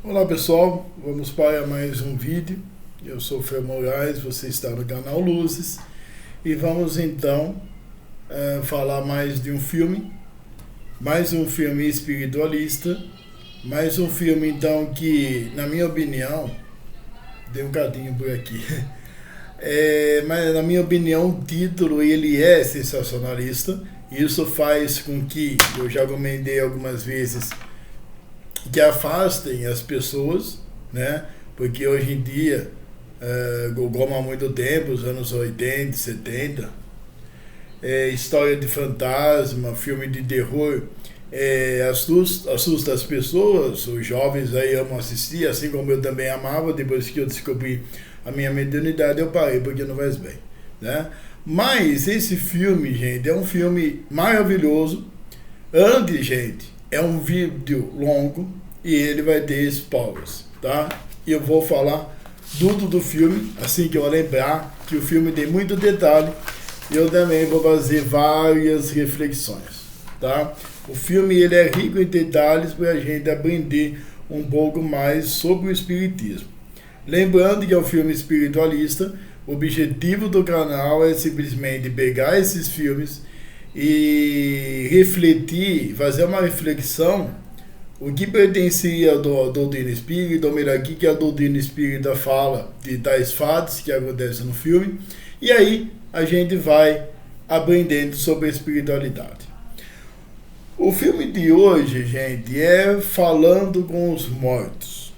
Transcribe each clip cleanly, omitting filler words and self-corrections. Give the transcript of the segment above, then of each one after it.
Olá pessoal, vamos para mais um vídeo. Eu sou o Fer Moraes, você está no canal Luzes e vamos então falar mais de um filme, mais um filme espiritualista, mais um filme então que, na minha opinião, dei um cadinho por aqui, mas na minha opinião o título ele é sensacionalista. Isso faz com que, eu já comentei algumas vezes, que afastem as pessoas, né? Porque hoje em dia, como há muito tempo, os anos 80, 70, história de fantasma, filme de terror, assusta as pessoas. Os jovens aí amam assistir, assim como eu também amava. Depois que eu descobri a minha mediunidade, eu parei, porque não faz bem, né? Mas esse filme, gente, é um filme maravilhoso. Antes, gente, é um vídeo longo e ele vai ter spoilers, tá? E eu vou falar tudo do filme, assim que eu lembrar que o filme tem muito detalhe. Eu também vou fazer várias reflexões, tá? O filme ele é rico em detalhes para a gente aprender um pouco mais sobre o espiritismo. Lembrando que é um filme espiritualista. O objetivo do canal é simplesmente pegar esses filmes e refletir, fazer uma reflexão o que pertencia à doutrina espírita, ou melhor, o que a doutrina espírita fala de tais fatos que acontecem no filme, e aí a gente vai aprendendo sobre a espiritualidade. O filme de hoje, gente, é Falando com os Mortos,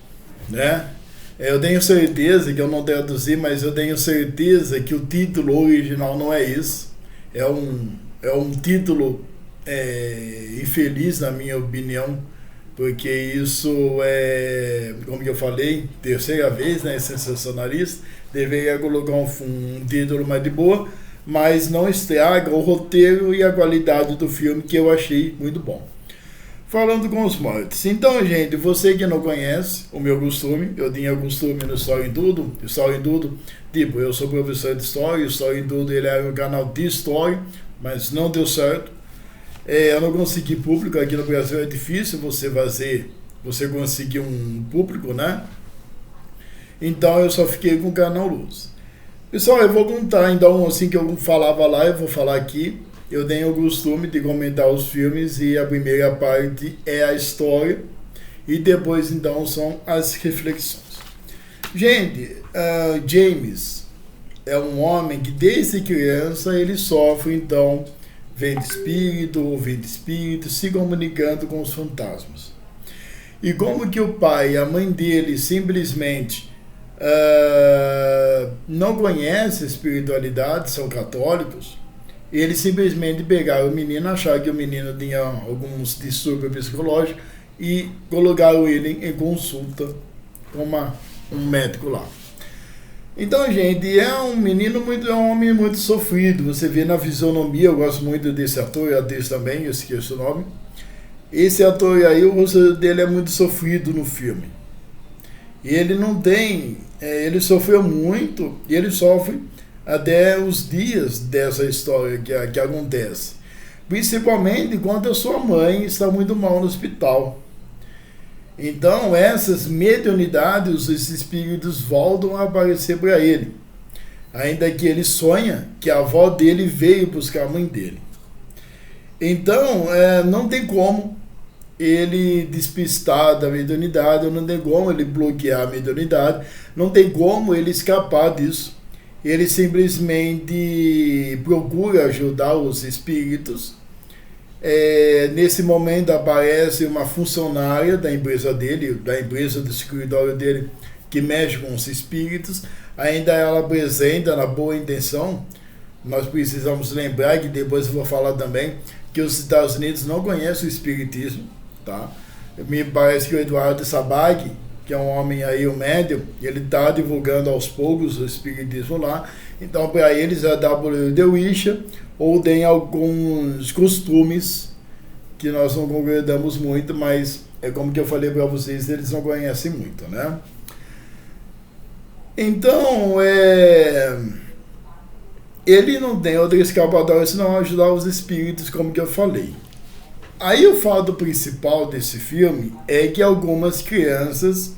né? Eu tenho certeza que eu não traduzi, mas eu tenho certeza que o título original não é isso. É um título infeliz, na minha opinião, porque isso como eu falei, terceira vez, né, sensacionalista. Deveria colocar um título mais de boa, mas não estraga o roteiro e a qualidade do filme, que eu achei muito bom. Falando com os Mortos. Então, gente, você que não conhece o meu costume, eu tinha costume no História em Tudo. Tipo, eu sou professor de História, o História em Tudo ele era um canal de História, mas não deu certo. Eu não consegui público, aqui no Brasil é difícil você conseguir um público, né? Então eu só fiquei com o canal Luz. Pessoal, eu vou contar, então, assim que eu falava lá, eu vou falar aqui. Eu tenho o costume de comentar os filmes e a primeira parte é a história e depois então são as reflexões. Gente, James é um homem que desde criança ele sofre então vendo espírito, ouvindo espírito, se comunicando com os fantasmas. E como que o pai e a mãe dele simplesmente não conhecem a espiritualidade, são católicos, eles simplesmente pegaram o menino, acharam que o menino tinha alguns distúrbios psicológicos e colocaram ele em consulta com um médico lá. Então, gente, é um homem muito sofrido. Você vê na fisionomia, eu gosto muito desse ator e atriz também, eu esqueço o nome. Esse ator aí, o rosto dele é muito sofrido no filme. E ele não tem, ele sofreu muito e ele sofre até os dias dessa história que acontece. Principalmente quando a sua mãe está muito mal no hospital. Então essas mediunidades, esses espíritos voltam a aparecer para ele. Ainda que ele sonha que a avó dele veio buscar a mãe dele. Então não tem como ele despistar da mediunidade, não tem como ele bloquear a mediunidade, não tem como ele escapar disso. Ele simplesmente procura ajudar os espíritos. Nesse momento aparece uma funcionária da empresa dele, da empresa do escritório dele, que mexe com os espíritos. Ainda ela apresenta na boa intenção. Nós precisamos lembrar, que depois eu vou falar também, que os Estados Unidos não conhecem o espiritismo, tá? Me parece que o Eduardo Sabag, que é um homem aí, um médium, ele está divulgando aos poucos o espiritismo lá. Então, para eles, a W.D. Wisha, ou tem alguns costumes que nós não concordamos muito, mas é como que eu falei para vocês, eles não conhecem muito, né? Então, ele não tem outra escapatória senão ajudar os espíritos, como que eu falei. Aí o fato principal desse filme é que algumas crianças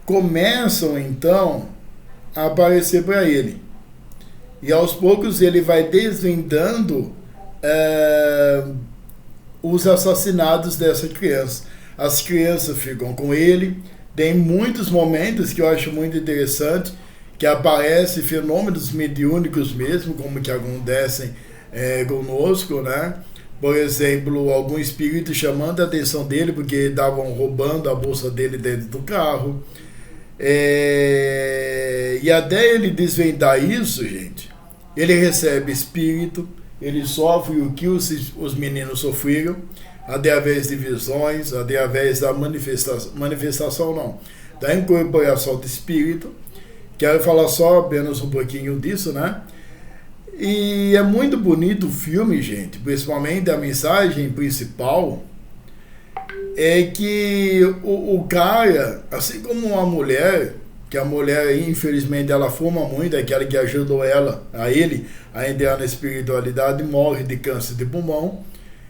começam então a aparecer para ele. E aos poucos ele vai desvendando os assassinatos dessa criança. As crianças ficam com ele. Tem muitos momentos que eu acho muito interessante, que aparecem fenômenos mediúnicos mesmo, como que acontecem conosco, né? Por exemplo, algum espírito chamando a atenção dele porque estavam roubando a bolsa dele dentro do carro. E até ele desvendar isso, gente, ele recebe espírito, ele sofre o que os meninos sofreram, através de visões, através da manifestação não, da incorporação do espírito. Quero falar só apenas um pouquinho disso, né? E é muito bonito o filme, gente, principalmente a mensagem principal é que o cara, assim como a mulher, que a mulher infelizmente ela fuma muito, aquela que ajudou ele a entrar na espiritualidade, morre de câncer de pulmão.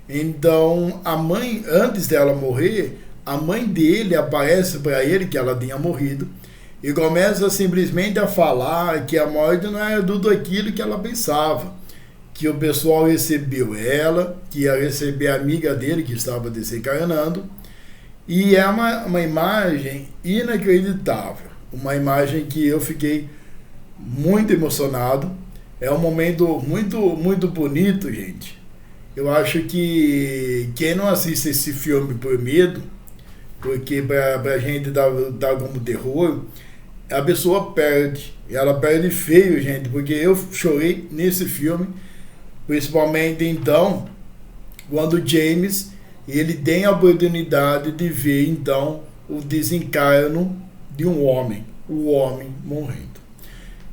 Então a mãe, antes dela morrer, a mãe dele aparece para ele que ela tinha morrido e começa simplesmente a falar que a morte não era tudo aquilo que ela pensava, que o pessoal recebeu ela, que ia receber a amiga dele que estava desencarnando. E é uma imagem inacreditável, uma imagem que eu fiquei muito emocionado. É um momento muito, muito bonito, gente. Eu acho que quem não assiste esse filme por medo, porque pra gente dar como terror, a pessoa perde. E ela perde feio, gente, porque eu chorei nesse filme, principalmente então, quando James ele tem a oportunidade de ver então o desencarno de um homem, o homem morrendo.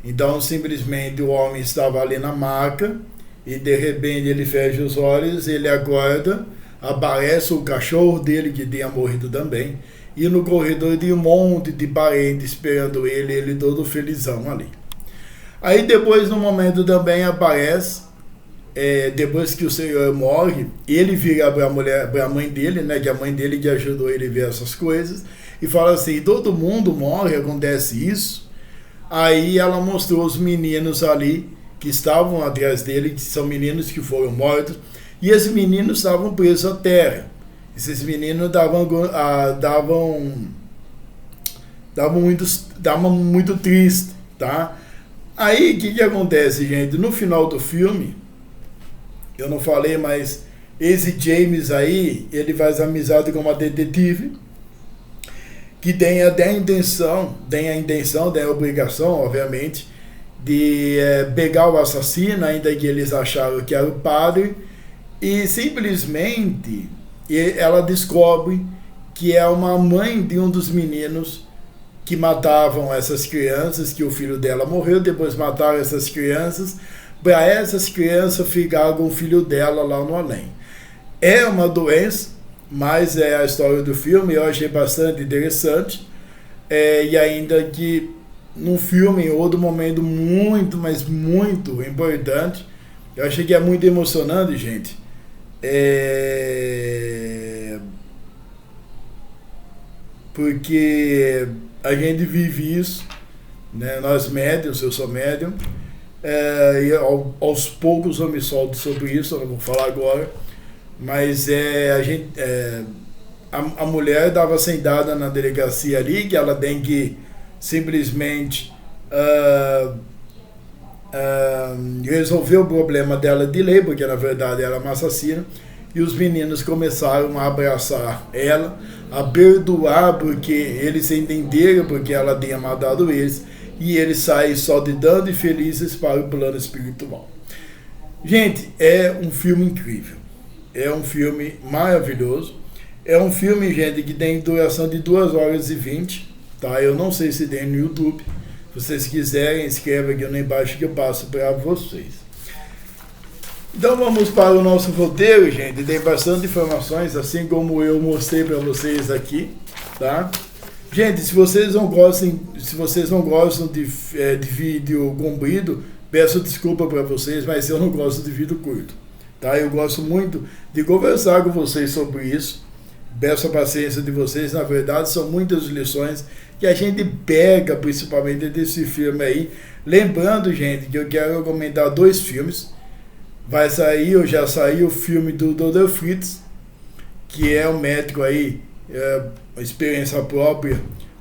Então simplesmente o homem estava ali na maca e de repente ele fecha os olhos, ele acorda, aparece o cachorro dele que tinha morrido também, e no corredor de um monte de parentes esperando ele todo felizão ali. Aí depois no momento também aparece, depois que o senhor morre, ele vira para a mãe dele, né, que é a mãe dele que ajudou ele a ver essas coisas, e fala assim, todo mundo morre, acontece isso. Aí ela mostrou os meninos ali que estavam atrás dele, que são meninos que foram mortos, e esses meninos estavam presos à terra. Esses meninos davam muito triste, tá? Aí o que acontece, gente? No final do filme, eu não falei, mas esse James aí, ele faz amizade com uma detetive que tem a intenção, tem a obrigação, obviamente, de pegar o assassino, ainda que eles acharam que era o padre, e simplesmente ela descobre que é uma mãe de um dos meninos que matavam essas crianças, que o filho dela morreu, depois mataram essas crianças, para essas crianças ficar com o filho dela lá no além. É uma doença, mas é a história do filme, eu achei bastante interessante, e ainda que num filme, em outro momento muito, mas muito importante, eu achei que é muito emocionante, gente. Porque a gente vive isso, né? Nós médiums, eu sou médium, e aos poucos eu me solto sobre isso, eu não vou falar agora, mas a mulher dava sentada na delegacia ali, que ela tem que simplesmente resolver o problema dela de lei, porque na verdade ela é uma assassina, e os meninos começaram a abraçar ela, a perdoar, porque eles entenderam porque ela tinha matado eles, e eles saem só de dando e felizes para o plano espiritual. Gente, é um filme incrível, é um filme maravilhoso, é um filme, gente, que tem duração de 2h20, tá? Eu não sei se tem no YouTube. Se vocês quiserem, escreva aqui embaixo que eu passo para vocês. Então vamos para o nosso roteiro, gente. Tem bastante informações, assim como eu mostrei para vocês aqui, tá? Gente, se vocês não gostam de vídeo comprido, peço desculpa para vocês, mas eu não gosto de vídeo curto, tá? Eu gosto muito de conversar com vocês sobre isso. Peço a paciência de vocês. Na verdade, são muitas lições que a gente pega, principalmente desse filme aí. Lembrando, gente, que eu quero comentar 2 filmes. Vai sair, ou já saiu, o filme do Dr. Fritz, que é um médico aí, uma experiência própria,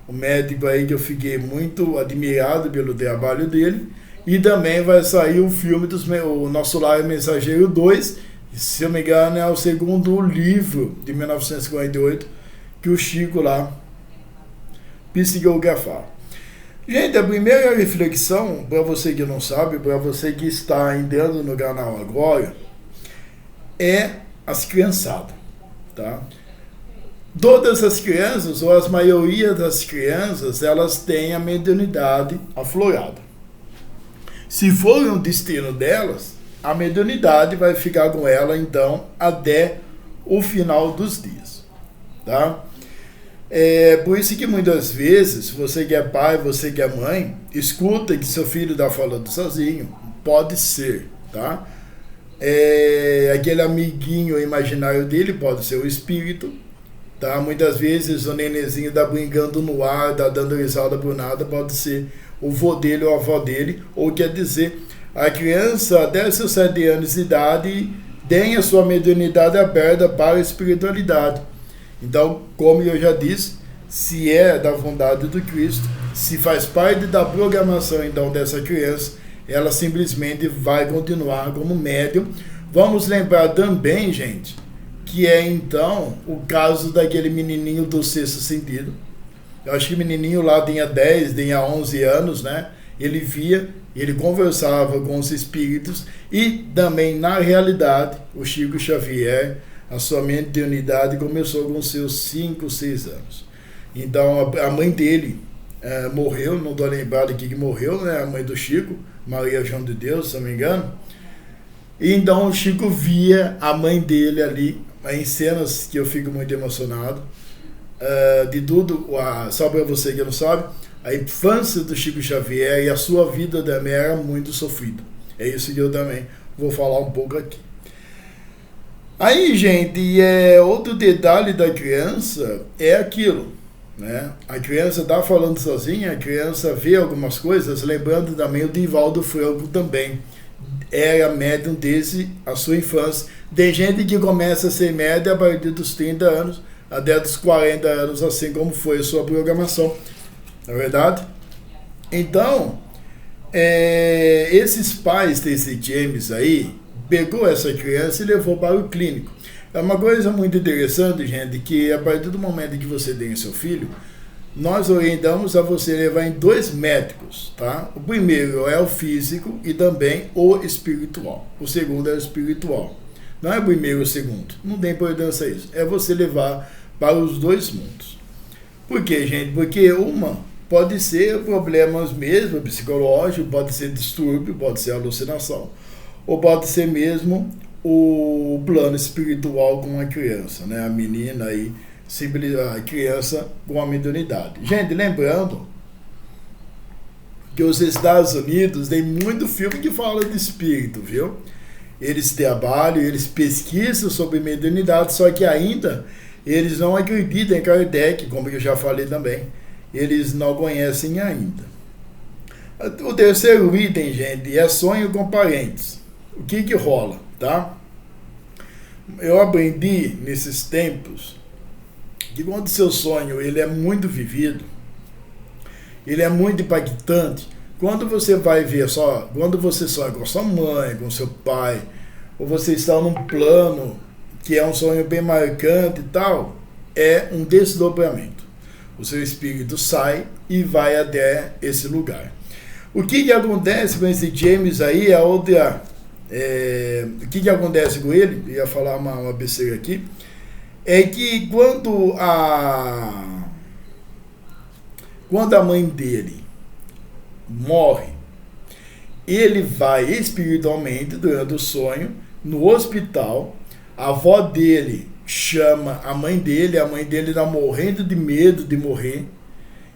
um médico aí que eu fiquei muito admirado pelo trabalho dele. E também vai sair o filme o Nosso Lar é Mensageiro 2, que, se eu me engano, é o segundo livro de 1958 que o Chico lá psicografar. Gente, a primeira reflexão, para você que não sabe, para você que está entrando no canal agora, é as criançadas, tá? Todas as crianças, ou a maioria das crianças, elas têm a mediunidade aflorada. Se for um destino delas, a mediunidade vai ficar com ela, então, até o final dos dias, tá? Por isso que muitas vezes, você que é pai, você que é mãe, escuta que seu filho está falando sozinho. Pode ser, tá? Aquele amiguinho imaginário dele pode ser o espírito, tá? Muitas vezes o nenenzinho está brincando no ar, está dando risada por nada, pode ser o vô dele ou a avó dele, ou quer dizer, a criança até seus 7 anos de idade tem a sua mediunidade aberta para a espiritualidade. Então, como eu já disse, se é da vontade do Cristo, se faz parte da programação então dessa criança, ela simplesmente vai continuar como médium. Vamos lembrar também, gente, que é então o caso daquele menininho do sexto sentido. Eu acho que o menininho lá tinha 10, tinha 11 anos, né? Ele via, ele conversava com os espíritos e também, na realidade, o Chico Xavier, a sua mediunidade começou com seus 5, 6 anos. Então, a mãe dele morreu, não estou lembrado aqui que morreu, né? A mãe do Chico, Maria João de Deus, se não me engano. E então o Chico via a mãe dele ali, em cenas que eu fico muito emocionado. De tudo, só para você que não sabe, a infância do Chico Xavier e a sua vida também era muito sofrida. É isso que eu também vou falar um pouco aqui. Aí, gente, outro detalhe da criança é aquilo, né? A criança está falando sozinha, a criança vê algumas coisas, lembrando também o Divaldo Franco também era médium desde a sua infância. Tem gente que começa a ser médium a partir dos 30 anos, até dos 40 anos, assim como foi a sua programação, não é verdade? Então, esses pais desse James aí, pegou essa criança e levou para o clínico. É uma coisa muito interessante, gente, que a partir do momento que você tem seu filho, nós orientamos a você levar em 2 médicos, tá? O primeiro é o físico e também o espiritual. O segundo é o espiritual. Não é o primeiro ou o segundo. Não tem importância isso. É você levar para os 2 mundos. Por quê, gente? Porque uma pode ser problemas mesmo psicológicos, pode ser distúrbio, pode ser alucinação, ou pode ser mesmo o plano espiritual com a criança, né? A menina aí, a criança com a mediunidade. Gente, lembrando que os Estados Unidos tem muito filme que fala de espírito, viu? Eles trabalham, eles pesquisam sobre mediunidade, só que ainda eles não acreditam em Kardec, como eu já falei também. Eles não conhecem ainda. O terceiro item, gente, é sonho com parentes. O que rola, tá? Eu aprendi nesses tempos que quando seu sonho ele é muito vivido, ele é muito impactante, quando você vai ver quando você sonha com sua mãe, com seu pai, ou você está num plano que é um sonho bem marcante e tal, é um desdobramento. O seu espírito sai e vai até esse lugar. O que acontece com esse James aí, o que acontece com ele, eu ia falar uma besteira aqui, é que quando a mãe dele morre, ele vai espiritualmente, durante o sonho, no hospital, a avó dele chama a mãe dele está morrendo de medo de morrer,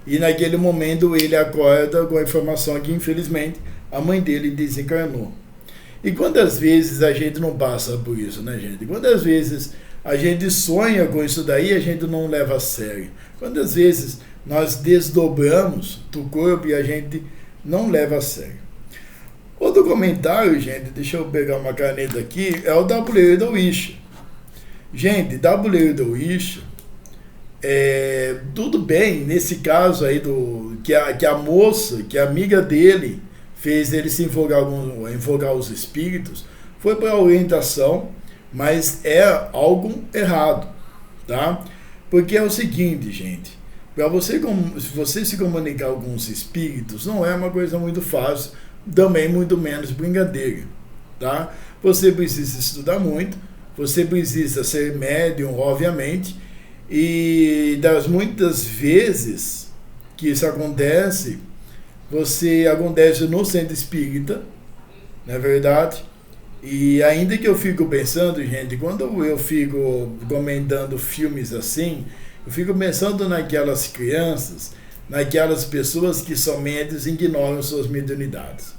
e naquele momento ele acorda com a informação que, infelizmente, a mãe dele desencarnou. E quantas vezes a gente não passa por isso, né, gente? Quantas vezes a gente sonha com isso daí e a gente não leva a sério? Quantas vezes nós desdobramos do corpo e a gente não leva a sério? Outro comentário, gente, deixa eu pegar uma caneta aqui, é o W. Dawisha. Gente, W. Dawisha, tudo bem, nesse caso aí, que a moça, que a amiga dele, fez ele se invocar os espíritos, foi para orientação, mas é algo errado, tá? Porque é o seguinte, gente, para você se comunicar com os espíritos, não é uma coisa muito fácil, também muito menos brincadeira, tá? Você precisa estudar muito, você precisa ser médium, obviamente, e das muitas vezes que isso acontece no centro espírita, não é verdade? E ainda que eu fico pensando, gente, quando eu fico comentando filmes assim, eu fico pensando naquelas crianças, naquelas pessoas que são médios e ignoram suas mediunidades.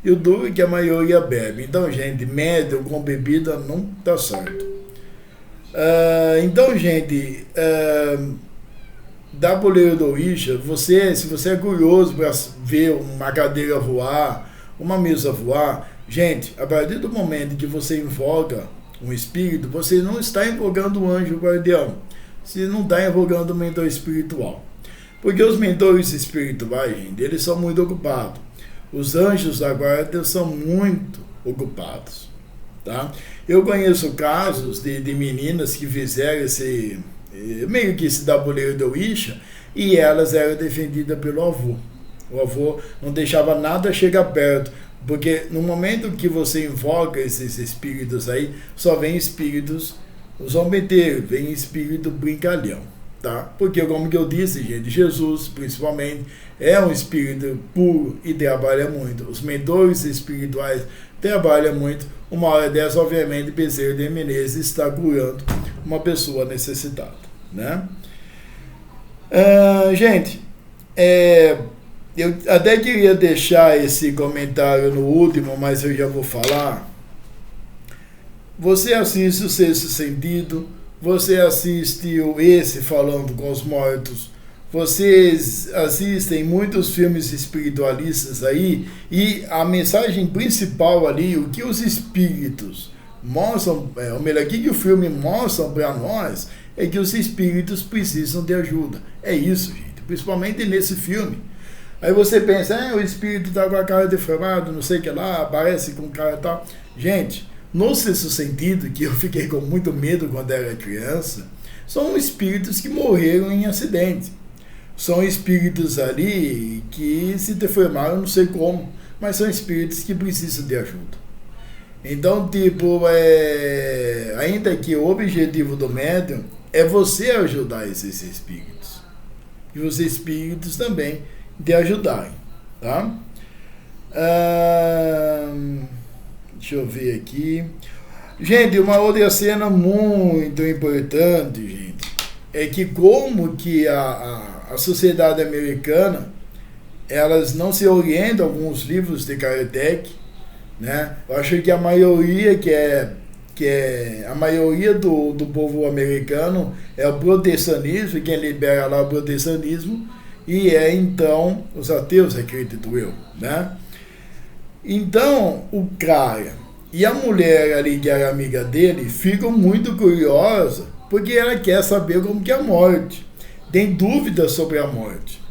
E o duro é que a maioria bebe. Então, gente, médium com bebida não tá certo. Então, gente, W. Dawisha, se você é curioso para ver uma cadeira voar, uma mesa voar, gente, a partir do momento que você invoca um espírito, você não está invocando o anjo guardião, você não está invocando o mentor espiritual. Porque os mentores espirituais, gente, eles são muito ocupados. Os anjos da guarda são muito ocupados, tá? Eu conheço casos de meninas que fizeram meio que esse W. Dawisha, e elas eram defendidas pelo avô. O avô não deixava nada chegar perto, porque no momento que você invoca esses espíritos aí, só vem espíritos zombeteiros, vem espírito brincalhão, tá? Porque, como que eu disse, gente, Jesus, principalmente, é um espírito puro e trabalha muito. Os mentores espirituais trabalham muito. Uma hora dessa, obviamente, Bezerra de Menezes está curando uma pessoa necessitada, né? Gente, eu até queria deixar esse comentário no último, mas eu já vou falar. Você assiste o Sexto Sentido, você assiste esse Falando com os Mortos, vocês assistem muitos filmes espiritualistas aí, e a mensagem principal ali, o que os espíritos mostram, ou melhor, o que o filme mostra para nós, é que os espíritos precisam de ajuda. É isso, gente, principalmente nesse filme. Aí você pensa, o espírito está com a cara deformada, não sei o que lá, aparece com cara e tal. Gente, no Sexto Sentido, que eu fiquei com muito medo quando era criança, são espíritos que morreram em acidente. São espíritos ali que se deformaram, não sei como, mas são espíritos que precisam de ajuda. Então, tipo, ainda que o objetivo do médium é você ajudar esses espíritos. E os espíritos também de ajudarem, tá? Deixa eu ver aqui. Gente, uma outra cena muito importante, gente, é que como que a sociedade americana, elas não se orientam a alguns livros de Kardec, né? Eu acho que a maioria a maioria do povo americano é o protestantismo, e quem libera lá o protestantismo, e então os ateus, acredito eu, né? Então, o cara e a mulher ali, que era amiga dele, ficam muito curiosas, porque ela quer saber como que é a morte. Tem dúvidas sobre a morte.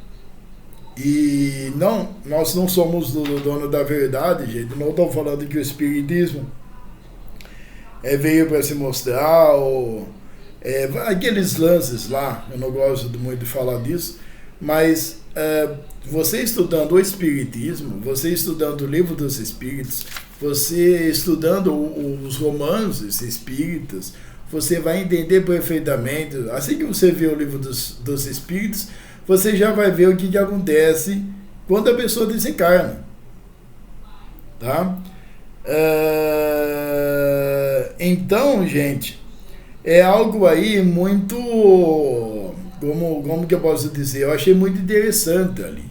E não, nós não somos dono da verdade, gente. Não estou falando que o espiritismo veio para se mostrar, aqueles lances lá, eu não gosto muito de falar disso, mas você estudando o espiritismo, você estudando o livro dos espíritos, você estudando os romances espíritas, você vai entender perfeitamente. Assim que você vê o livro dos espíritos, você já vai ver o que acontece quando a pessoa desencarna, tá? Então, gente, é algo aí muito, como que eu posso dizer, eu achei muito interessante ali,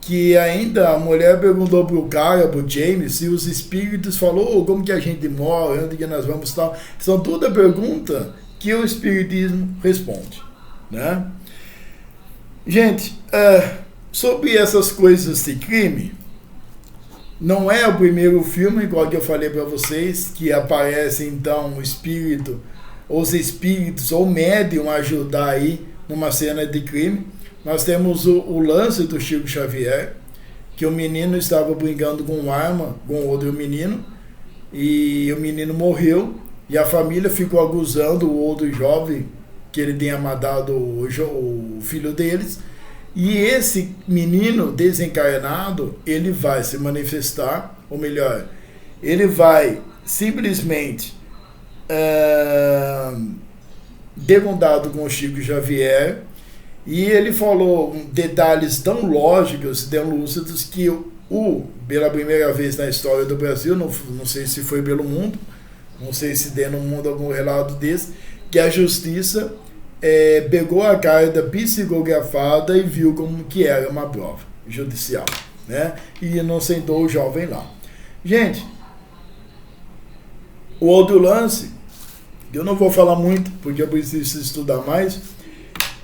que ainda a mulher perguntou pro cara, pro James, se os espíritos falou como que a gente morre, onde que nós vamos tal. São toda pergunta que o espiritismo responde, né? Gente, sobre essas coisas de crime, não é o primeiro filme, igual que eu falei para vocês, que aparece então o espírito, os espíritos ou médium ajudar aí numa cena de crime. Nós temos o lance do Chico Xavier, que o menino estava brincando com arma com outro menino, e o menino morreu, e a família ficou acusando o outro jovem que ele tinha matado o filho deles. E esse menino desencarnado, ele vai se manifestar, ou melhor, ele vai simplesmente ter contato com o Chico Xavier, e ele falou detalhes tão lógicos, tão lúcidos, que pela primeira vez na história do Brasil, não sei se foi pelo mundo, não sei se tem no mundo algum relato desse, que a justiça pegou a carta psicografada e viu como que era uma prova judicial, né? E inocentou o jovem lá. Gente, o outro lance, eu não vou falar muito, porque eu preciso estudar mais,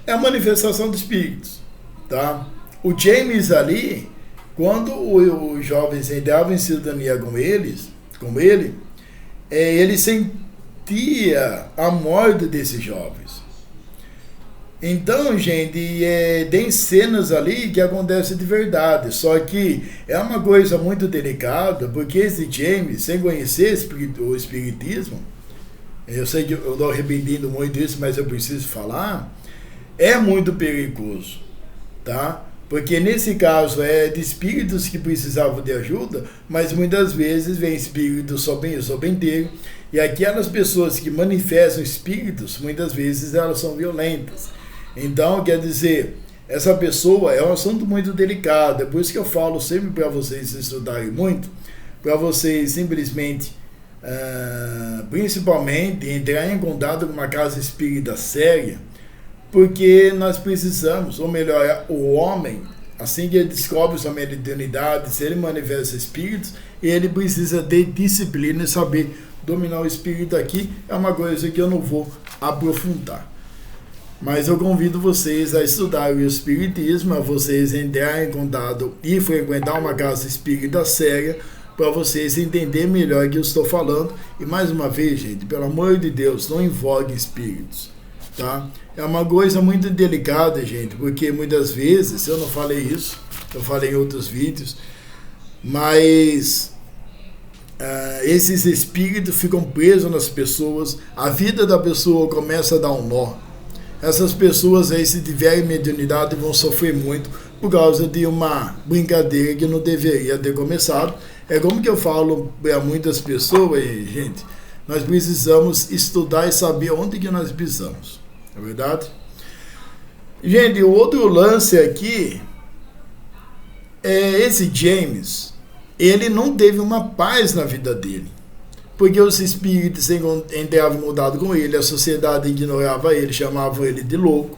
é a manifestação de espíritos, tá? O James ali, quando os jovens entravam em sintonia com ele, ele sentia a morte desses jovens. Então, gente, tem cenas ali que acontecem de verdade, só que é uma coisa muito delicada, porque esse James, sem conhecer o espiritismo, eu sei que eu estou repetindo muito isso, mas eu preciso falar, é muito perigoso, tá? Porque nesse caso de espíritos que precisavam de ajuda, mas muitas vezes vem espíritos sobenteiro, e aquelas pessoas que manifestam espíritos, muitas vezes elas são violentas. Então, quer dizer, essa pessoa é um assunto muito delicado, é por isso que eu falo sempre para vocês estudarem muito, para vocês simplesmente, principalmente, entrar em contato com uma casa espírita séria, porque nós precisamos, ou melhor, o homem, assim que ele descobre sua mediunidade, se ele manifesta espíritos, ele precisa de disciplina e saber dominar o espírito. Aqui é uma coisa que eu não vou aprofundar. Mas eu convido vocês a estudar o espiritismo, a vocês entrarem em contato e frequentar uma casa espírita séria, para vocês entenderem melhor o que eu estou falando. E mais uma vez, gente, pelo amor de Deus, não invoque espíritos, tá? É uma coisa muito delicada, gente, porque muitas vezes, eu não falei isso, eu falei em outros vídeos, mas esses espíritos ficam presos nas pessoas, a vida da pessoa começa a dar um nó. Essas pessoas aí, se tiverem mediunidade, vão sofrer muito por causa de uma brincadeira que não deveria ter começado. É como que eu falo para muitas pessoas, gente, nós precisamos estudar e saber onde que nós pisamos. É verdade? Gente, o outro lance aqui é esse James. Ele não teve uma paz na vida dele, porque os espíritos entravam em contato com ele, a sociedade ignorava ele, chamava ele de louco.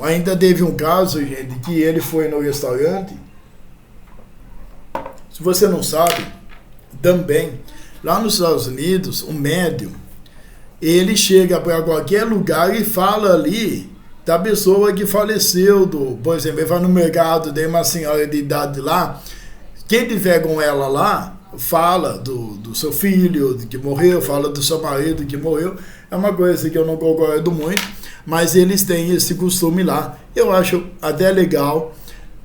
Ainda teve um caso, gente, que ele foi no restaurante. Se você não sabe, também, lá nos Estados Unidos, o médium, ele chega para qualquer lugar e fala ali da pessoa que faleceu. Por exemplo, ele vai no mercado, tem uma senhora de idade lá, quem tiver com ela lá, fala do seu filho que morreu, fala do seu marido que morreu. É uma coisa que eu não concordo muito, mas eles têm esse costume lá. Eu acho até legal,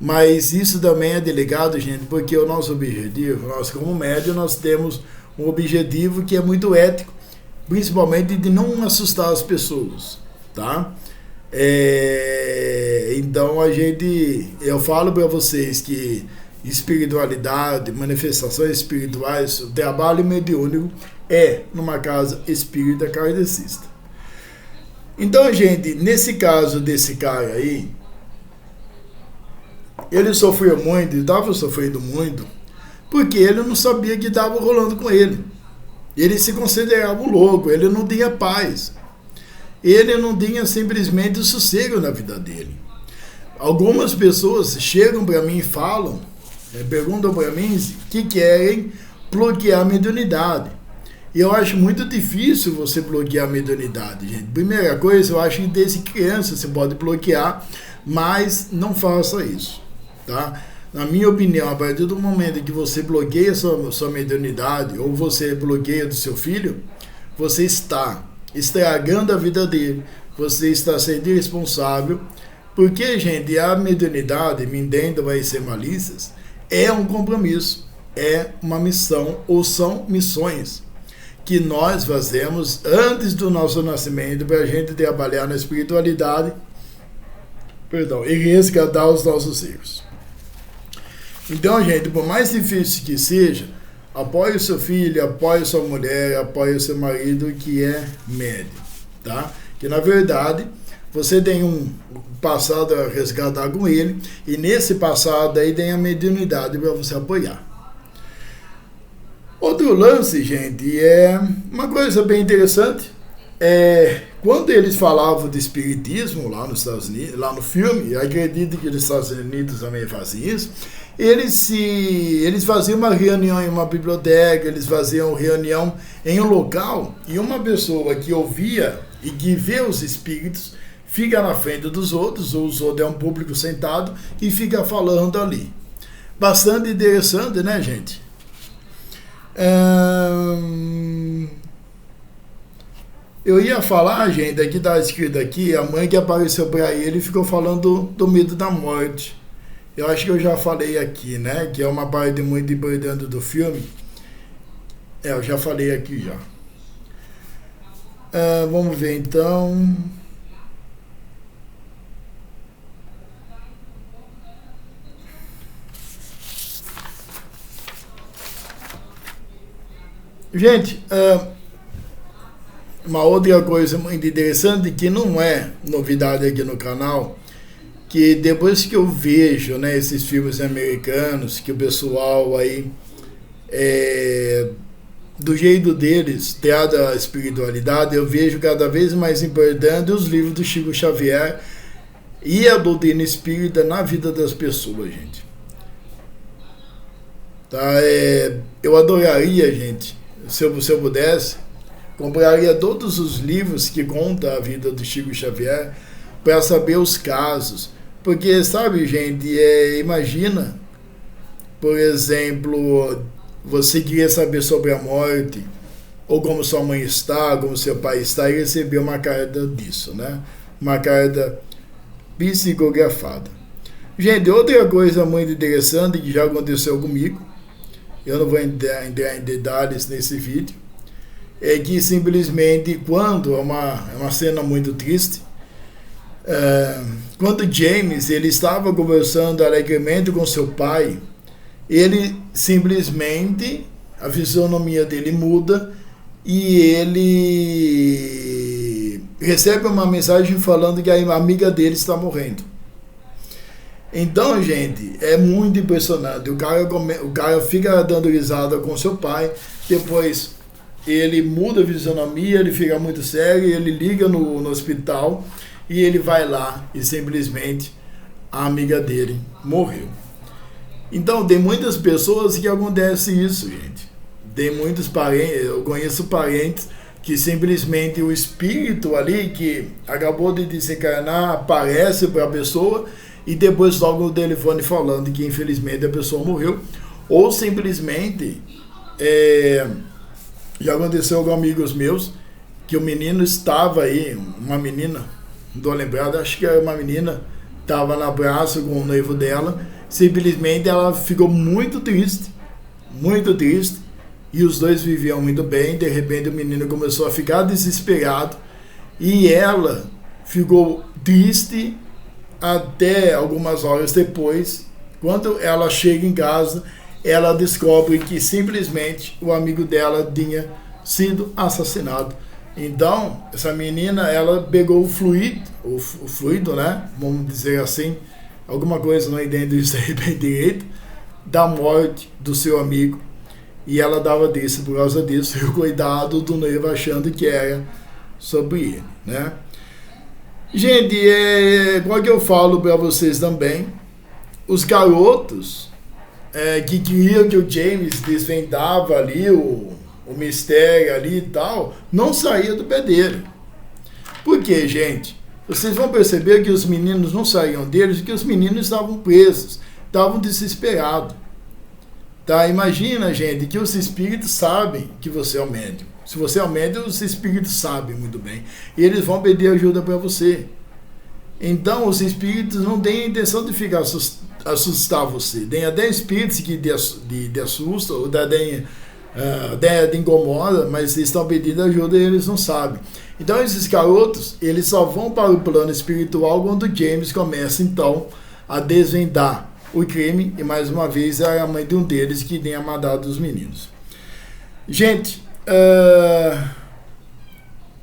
mas isso também é delicado, gente, porque o nosso objetivo, nós como médium, nós temos um objetivo que é muito ético, principalmente de não assustar as pessoas, tá? Então eu falo para vocês que espiritualidade, manifestações espirituais, o trabalho mediúnico é numa casa espírita kardecista. Então, gente, nesse caso desse cara aí, ele sofreu muito, estava sofrendo muito, porque ele não sabia o que estava rolando com ele. Ele se considerava um louco, ele não tinha paz. Ele não tinha simplesmente sossego na vida dele. Algumas pessoas chegam para mim e falam, perguntam para mim que querem bloquear a mediunidade. E eu acho muito difícil você bloquear a mediunidade, gente. Primeira coisa, eu acho que desde criança você pode bloquear, mas não faça isso, tá? Na minha opinião, a partir do momento que você bloqueia sua mediunidade ou você bloqueia do seu filho, você está estragando a vida dele, você está sendo irresponsável, porque, gente, a mediunidade, me entenda, vai ser malícias, é um compromisso, é uma missão ou são missões que nós fazemos antes do nosso nascimento para a gente trabalhar na espiritualidade, e resgatar os nossos erros. Então, gente, por mais difícil que seja, apoie o seu filho, apoie sua mulher, apoie o seu marido que é médium, tá? Que na verdade você tem um passado a resgatar com ele e nesse passado aí tem a mediunidade para você apoiar. Outro lance, gente, é uma coisa bem interessante. Quando eles falavam de espiritismo lá nos Estados Unidos, lá no filme, eu acredito que os Estados Unidos também fazem isso, eles faziam uma reunião em uma biblioteca, eles faziam reunião em um local, e uma pessoa que ouvia e que vê os espíritos fica na frente dos outros, ou os outros é um público sentado e fica falando ali. Bastante interessante, né, gente? Eu ia falar, gente, aqui está escrito aqui, a mãe que apareceu para ele ficou falando do medo da morte. Eu acho que eu já falei aqui, né, que é uma parte muito importante do filme. Eu já falei aqui já. Vamos ver então. Gente, uma outra coisa muito interessante que não é novidade aqui no canal, que depois que eu vejo, né, esses filmes americanos, que o pessoal aí, do jeito deles, trata a espiritualidade, eu vejo cada vez mais importante os livros do Chico Xavier e a doutrina espírita na vida das pessoas, gente. Tá? Eu adoraria, gente, se eu pudesse, compraria todos os livros que contam a vida do Chico Xavier para saber os casos. Porque, sabe, gente, imagina, por exemplo, você queria saber sobre a morte, ou como sua mãe está, como seu pai está, e receber uma carta disso, né? Uma carta psicografada. Gente, outra coisa muito interessante que já aconteceu comigo, eu não vou entrar em detalhes nesse vídeo, é que simplesmente quando é uma cena muito triste, quando James ele estava conversando alegremente com seu pai, ele simplesmente, a fisionomia dele muda e ele recebe uma mensagem falando que a amiga dele está morrendo. Então, gente, é muito impressionante. O cara fica dando risada com seu pai, depois ele muda a fisionomia, ele fica muito sério, ele liga no hospital e ele vai lá e simplesmente a amiga dele morreu. Então, tem muitas pessoas que acontece isso, gente. Tem muitos parentes, eu conheço parentes que simplesmente o espírito ali que acabou de desencarnar aparece para a pessoa e depois toca o telefone falando que infelizmente a pessoa morreu, ou simplesmente já aconteceu com amigos meus que o menino estava aí, uma menina, não estou lembrado, acho que era uma menina, estava no abraço com o noivo dela, simplesmente ela ficou muito triste, e os dois viviam muito bem. De repente o menino começou a ficar desesperado e ela ficou triste até algumas horas depois. Quando ela chega em casa, ela descobre que simplesmente o amigo dela tinha sido assassinado. Então, essa menina, ela pegou o fluido, né? Vamos dizer assim, alguma coisa, não entendo isso aí bem direito, da morte do seu amigo. E ela dava disso, por causa disso, e o cuidado do noivo achando que era sobre ele, né? Gente, igual que eu falo para vocês também, os garotos que queriam que o James desvendava ali o mistério ali e tal, não saía do pé dele. Por quê, gente? Vocês vão perceber que os meninos não saíam deles, porque os meninos estavam presos, estavam desesperados. Tá? Imagina, gente, que os espíritos sabem que você é o médium. Se você é o médium, os espíritos sabem muito bem. E eles vão pedir ajuda para você. Então, os espíritos não têm a intenção de ficar assustar você. Tem até espíritos que te assustam, ou te incomodam, mas eles estão pedindo ajuda e eles não sabem. Então, esses garotos, eles só vão para o plano espiritual quando James começa, então, a desvendar o crime, e mais uma vez é a mãe de um deles que tem mandado os meninos. Gente,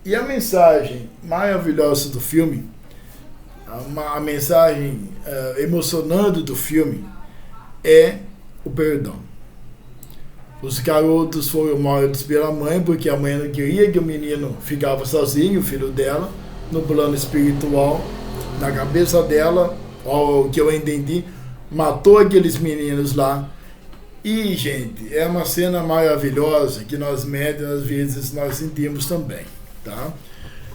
e a mensagem maravilhosa do filme, a mensagem emocionante do filme é o perdão. Os garotos foram mortos pela mãe, porque a mãe não queria que o menino ficava sozinho, o filho dela, no plano espiritual. Na cabeça dela, o que eu entendi, matou aqueles meninos lá. E, gente, é uma cena maravilhosa que nós médiuns, às vezes, nós sentimos também, tá?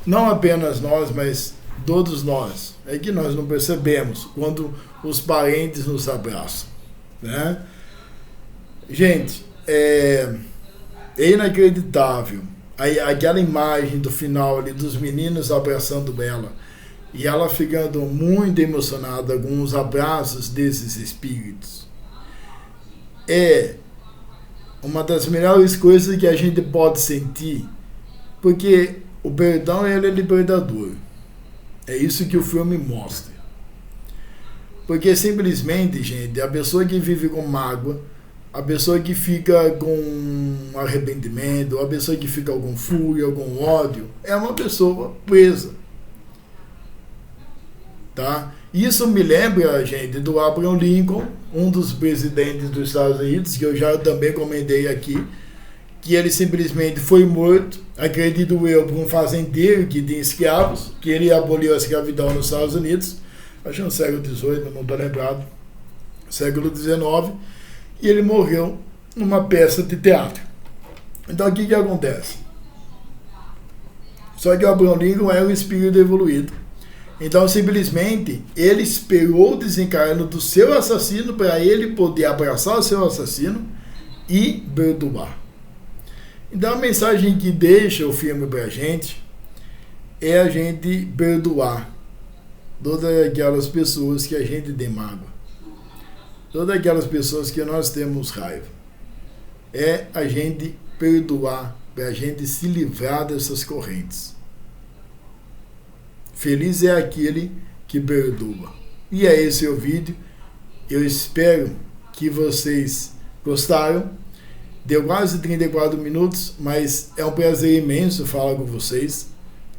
Não apenas nós, mas todos nós. É que nós não percebemos quando os parentes nos abraçam, né? Gente, é inacreditável. Aquela imagem do final ali, dos meninos abraçando ela, e ela ficando muito emocionada com os abraços desses espíritos. É uma das melhores coisas que a gente pode sentir, porque o perdão, ele é libertador. É isso que o filme mostra. Porque simplesmente, gente, a pessoa que vive com mágoa, a pessoa que fica com arrependimento, a pessoa que fica com fúria, com ódio, é uma pessoa presa. Tá? Isso me lembra, gente, do Abraham Lincoln, um dos presidentes dos Estados Unidos, que eu já também comentei aqui, que ele simplesmente foi morto, acredito eu, por um fazendeiro que tinha escravos, que ele aboliu a escravidão nos Estados Unidos, acho que no século XVIII, não estou lembrado, século XIX, e ele morreu numa peça de teatro. Então, o que acontece? Só que o Abraham Lincoln é um espírito evoluído. Então, simplesmente, ele esperou o desencarno do seu assassino para ele poder abraçar o seu assassino e perdoar. Então, a mensagem que deixa o filme para a gente é a gente perdoar todas aquelas pessoas que a gente tem mágoa. Todas aquelas pessoas que nós temos raiva. É a gente perdoar, para a gente se livrar dessas correntes. Feliz é aquele que perdoa. E é esse o vídeo. Eu espero que vocês gostaram. Deu quase 34 minutos, mas é um prazer imenso falar com vocês.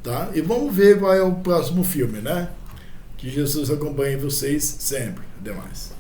Tá? E vamos ver qual é o próximo filme, né? Que Jesus acompanhe vocês sempre. Até mais.